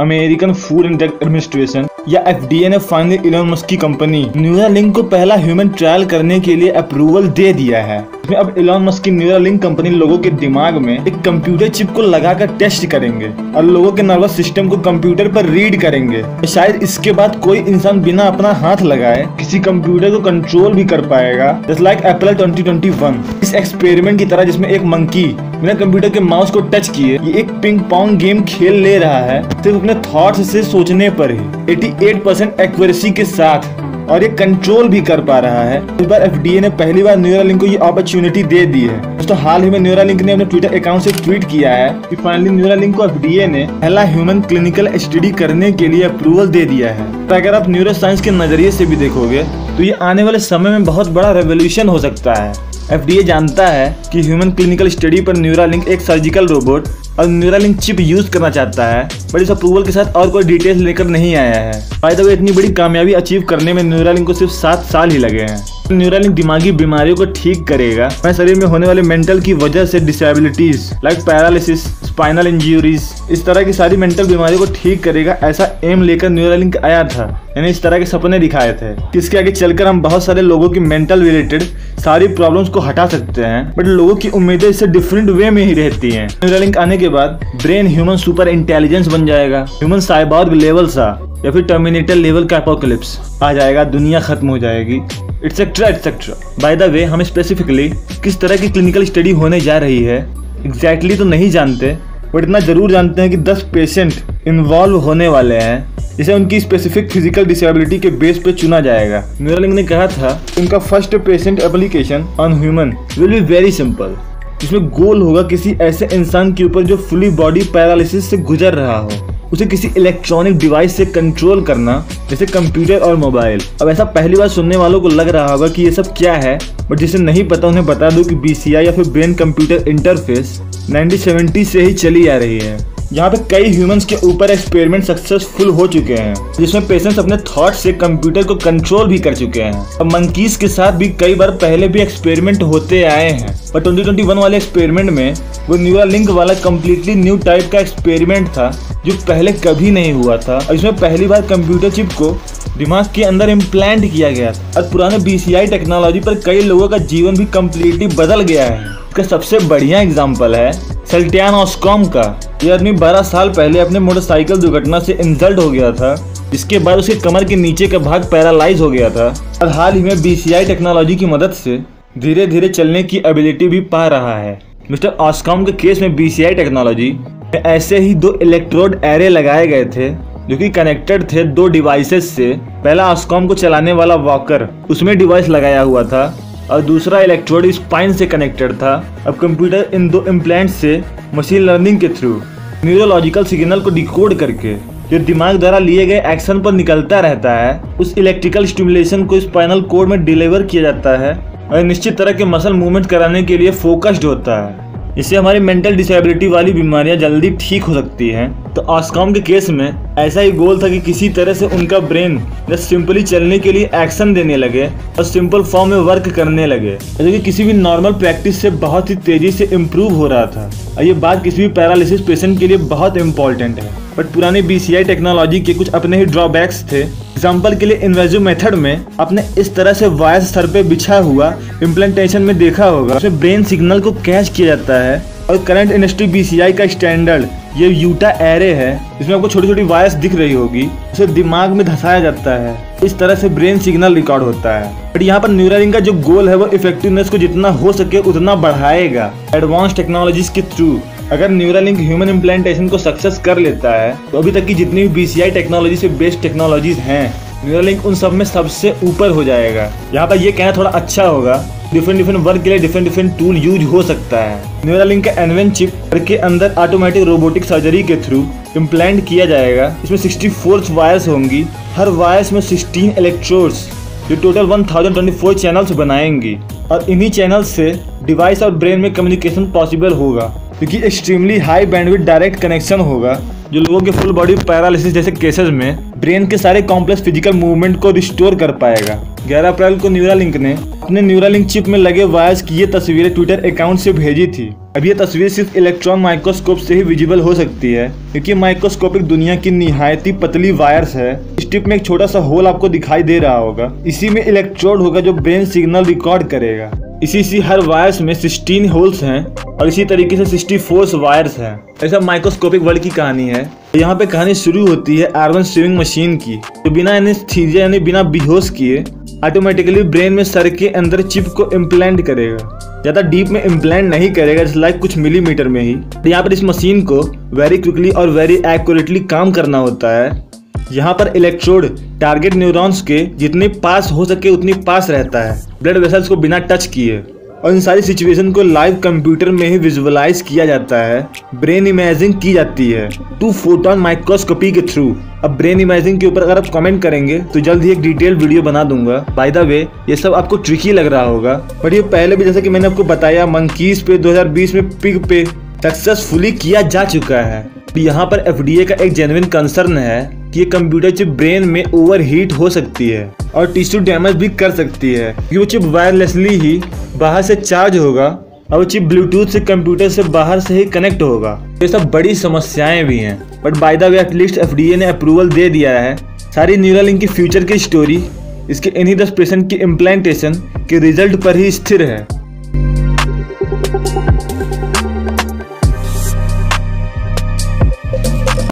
American food and drug administration या FDA ने finally Elon Musk की कंपनी न्यूरालिंक को पहला ह्यूमन ट्रायल करने के लिए अप्रूवल दे दिया है। इसमें अब इलॉन मस्क की न्यूरालिंक कंपनी लोगों के दिमाग में एक कंप्यूटर चिप को लगाकर टेस्ट करेंगे और लोगों के नर्वस सिस्टम को कंप्यूटर पर रीड करेंगे। शायद इसके बाद कोई इंसान बिना अपना हाथ लगाए किसी कंप्यूटर को कंट्रोल भी कर पाएगा, जस्ट लाइक एप्पल 2021। इस एक्सपेरिमेंट की तरह जिसमें एक मंकी बिना कंप्यूटर के माउस को टच किए ये एक पिंग पोंग गेम खेल ले रहा है, सिर्फ अपने थॉट्स से सोचने पर ही 88% एक्यूरेसी के साथ, और ये कंट्रोल भी कर पा रहा है। इस बार FDA ने पहली बार न्यूरालिंक को ये अपॉर्चुनिटी दे दी है। दोस्तों हाल ही में न्यूरालिंक ने अपने ट्विटर अकाउंट से ट्वीट किया है कि फाइनली न्यूरालिंक को FDA ने पहला ह्यूमन क्लिनिकल स्टडी करने के लिए अप्रूवल दे दिया है। तो अगर आप न्यूरो साइंस के नजरिए से भी देखोगे तो ये आने वाले समय में बहुत बड़ा रेवोल्यूशन हो सकता है। FDA जानता है कि ह्यूमन क्लिनिकल स्टडी पर न्यूरालिंक एक सर्जिकल रोबोट और न्यूरालिंक चिप यूज करना चाहता है, बट इस अप्रूवल के साथ और कोई डिटेल्स लेकर नहीं आया है। बाय द वे इतनी बड़ी कामयाबी अचीव करने में न्यूरालिंक को सिर्फ 7 साल ही लगे हैं। न्यूरालिंक दिमागी बीमारियों को ठीक करेगा, हमारे शरीर में होने वाले मेंटल की वजह से disabilities like paralysis, spinal injuries, इस तरह की सारी मेंटल बीमारियों को ठीक करेगा। ऐसा एम लेकर न्यूरालिंक आया था, यानी इस तरह के सपने दिखाए थे। इसके आगे चलकर हम बहुत सारे लोगों की मेंटल रिलेटेड सारी प्रॉब्लम्स को हटा सकते हैं, बट लोगों की उम्मीदें इससे डिफरेंट वे में ही रहती हैं। न्यूरालिंक आने के बाद ब्रेन ह्यूमन सुपर इंटेलिजेंस बन जाएगा, ह्यूमन साइबॉर्ग लेवल सा या फिर टर्मिनेटर लेवल का एपोकलिप्स आ जाएगा, दुनिया खत्म हो जाएगी, etcetera etcetera. By the way हम स्पेसिफिकली किस तरह की क्लिनिकल स्टडी होने जा रही है एग्जैक्टली तो नहीं जानते, बट इतना जरूर जानते हैं कि 10 पेशेंट इन्वॉल्व होने वाले हैं, जिसे उनकी स्पेसिफिक फिजिकल डिसेबिलिटी के बेस पे चुना जाएगा। न्यूरालिंक ने कहा था उनका first patient application on human will be very simple, जिसमें गोल होगा किसी ऐसे इंसान के ऊपर जो फुली बॉडी पैरालिसिस से गुजर रहा हो, उसे किसी इलेक्ट्रॉनिक डिवाइस से कंट्रोल करना, जैसे कंप्यूटर और मोबाइल। अब ऐसा पहली बार सुनने वालों को लग रहा होगा कि ये सब क्या है, बट जिसे नहीं पता उन्हें बता दो कि BCI या फिर ब्रेन कंप्यूटर इंटरफेस 1970 से ही चली आ रही है। यहाँ पे कई ह्यूमंस के ऊपर एक्सपेरिमेंट सक्सेसफुल हो चुके हैं, जिसमें पेशेंट्स अपने थॉट से कंप्यूटर को कंट्रोल भी कर चुके हैं। अब मंकीज के साथ भी कई बार पहले भी एक्सपेरिमेंट होते आए हैं, पर 2021 वाले एक्सपेरिमेंट में वो न्यूरालिंक वाला कम्प्लीटली न्यू टाइप का एक्सपेरिमेंट था जो पहले कभी नहीं हुआ था, और इसमें पहली बार कंप्यूटर चिप को दिमाग के अंदर इम्प्लांट किया गया था। और पुराने BCI टेक्नोलॉजी पर कई लोगों का जीवन भी कम्प्लीटली बदल गया है। इसका सबसे बढ़िया एग्जाम्पल है सल्टियान ऑस्कॉम का। यह आदमी 12 साल पहले अपने मोटरसाइकिल दुर्घटना से इंसल्ट हो गया था, जिसके बाद उसके कमर के नीचे का भाग पैरालाइज हो गया था, और हाल ही में BCI टेक्नोलॉजी की मदद से धीरे धीरे चलने की एबिलिटी भी पा रहा है। मिस्टर ऑस्कॉम के केस में BCI टेक्नोलॉजी में ऐसे ही 2 इलेक्ट्रोड एरे लगाए गए थे जो कि कनेक्टेड थे 2 डिवाइसेस से। पहला ऑस्कॉम को चलाने वाला वॉकर, उसमें डिवाइस लगाया हुआ था, और दूसरा इलेक्ट्रोड स्पाइन से कनेक्टेड था। अब कंप्यूटर इन 2 इम्प्लांट से मशीन लर्निंग के थ्रू न्यूरोलॉजिकल सिग्नल को डिकोड करके जो दिमाग द्वारा लिए गए एक्शन पर निकलता रहता है, उस इलेक्ट्रिकल स्टिमुलेशन को स्पाइनल कोड में डिलीवर किया जाता है और निश्चित तरह के मसल मूवमेंट कराने के लिए फोकस्ड होता है। इससे हमारी मेंटल डिसेबिलिटी वाली बीमारियां जल्दी ठीक हो सकती हैं। तो ऑस्कॉम के केस में ऐसा ही गोल था कि किसी तरह से उनका ब्रेन जस्ट सिंपली चलने के लिए एक्शन देने लगे और सिंपल फॉर्म में वर्क करने लगे, जो कि किसी भी नॉर्मल प्रैक्टिस से बहुत ही तेजी से इम्प्रूव हो रहा था। और ये बात किसी भी पैरालिसिस पेशेंट के लिए बहुत इंपॉर्टेंट है। बट पुरानी BCI टेक्नोलॉजी के कुछ अपने ही ड्रॉबैक्स थे। एग्जाम्पल के लिए इन्वेजिव मेथड में आपने इस तरह से वायर्स सर पे बिछा हुआ इम्प्लांटेशन में देखा होगा, उसमें ब्रेन सिग्नल को कैच किया जाता है। और करंट इंडस्ट्री BCI का स्टैंडर्ड ये यूटा एरे है, जिसमें आपको छोटी छोटी वायर्स दिख रही होगी, उसे दिमाग में धंसाया जाता है, इस तरह से ब्रेन सिग्नल रिकॉर्ड होता है। बट यहाँ पर न्यूरालिंक का जो गोल है वो इफेक्टिवनेस को जितना हो सके उतना बढ़ाएगा एडवांस टेक्नोलॉजीज के थ्रू। अगर न्यूरालिंक ह्यूमन इम्प्लांटेशन को सक्सेस कर लेता है तो अभी तक की जितनी भी BCI टेक्नोलॉजी से बेस्ट टेक्नोलॉजीज हैं, न्यूरालिंक उन सब में सबसे ऊपर हो जाएगा। यहाँ पर ये कहना थोड़ा अच्छा होगा, डिफरेंट वर्क के लिए डिफरेंट टूल यूज हो सकता है। न्यूरालिंक का एनवेन चिप के अंदर ऑटोमेटिक रोबोटिक सर्जरी के थ्रू इम्प्लांट किया जाएगा। इसमें 64 वायर्स होंगी, हर वायर्स में 16 इलेक्ट्रोड्स जो टोटल 1024 चैनल्स बनाएंगी, और इन्हीं चैनल्स से डिवाइस और ब्रेन में कम्युनिकेशन पॉसिबल होगा, क्योंकि extremely high bandwidth direct connection होगा जो लोगों के फुल बॉडी पैरालिसिस जैसे केसेस में ब्रेन के सारे कॉम्प्लेक्स फिजिकल मूवमेंट को रिस्टोर कर पाएगा। 11 अप्रैल को न्यूरालिंक ने अपने न्यूरालिंक चिप में लगे वायर्स की ये तस्वीरें ट्विटर अकाउंट से भेजी थी। अब ये तस्वीर सिर्फ इलेक्ट्रॉन माइक्रोस्कोप से ही विजिबल हो सकती है, क्योंकि माइक्रोस्कोपिक दुनिया की निहायती पतली वायर्स है। इस टिप में एक छोटा सा होल आपको दिखाई दे रहा होगा, इसी में इलेक्ट्रोड होगा जो ब्रेन सिग्नल रिकॉर्ड करेगा। इसी हर वायर्स में 16 होल्स हैं और इसी तरीके से 64 वायर्स हैं। ऐसा माइक्रोस्कोपिक वर्ल्ड की कहानी है। यहाँ पे कहानी शुरू होती है R1 स्विमिंग मशीन की, जो बिना एनेस्थीसिया यानी बिना बेहोश किए ऑटोमेटिकली ब्रेन में सर के अंदर चिप को इम्प्लांट करेगा। ज्यादा डीप में इम्प्लांट नहीं करेगा, जैसे लाइक कुछ मिलीमीटर में ही। यहाँ पर इस मशीन को वेरी क्विकली और वेरी एक्यूरेटली काम करना होता है। यहाँ पर इलेक्ट्रोड टारगेट न्यूरॉन्स के जितने पास हो सके उतनी पास रहता है, ब्लड वेसल्स को बिना टच किए। और इन सारी सिचुएशन को लाइव कंप्यूटर में ही विजुअलाइज किया जाता है, ब्रेन इमेजिंग की जाती है 2 फोटोन माइक्रोस्कोपी के थ्रू। अब ब्रेन इमेजिंग के ऊपर अगर आप कमेंट करेंगे तो जल्द ही एक डिटेल वीडियो बना दूंगा। बाय द वे ये सब आपको ट्रिकी लग रहा होगा, बट ये पहले भी जैसा कि मैंने आपको बताया मंकीज पे 2020 में पिग पे सक्सेसफुली किया जा चुका है। यहाँ पर FDA का एक जेन्युइन कंसर्न है कि ये कंप्यूटर चिप ब्रेन में ओवरहीट हो सकती है और टिश्यू डैमेज भी कर सकती है, क्योंकि वो चिप वायरलेसली ही बाहर से चार्ज होगा और वो चिप ब्लूटूथ से कंप्यूटर से बाहर से ही कनेक्ट होगा। ये सब बड़ी समस्याएं भी हैं, but by the way at least FDA ने अप्रूवल दे दिया है। सारी न्यूरालिंक की फ्यूचर की स्टोरी इसके इन्हीं 10% की इम्प्लांटेशन के रिजल्ट पर ही स्थिर है।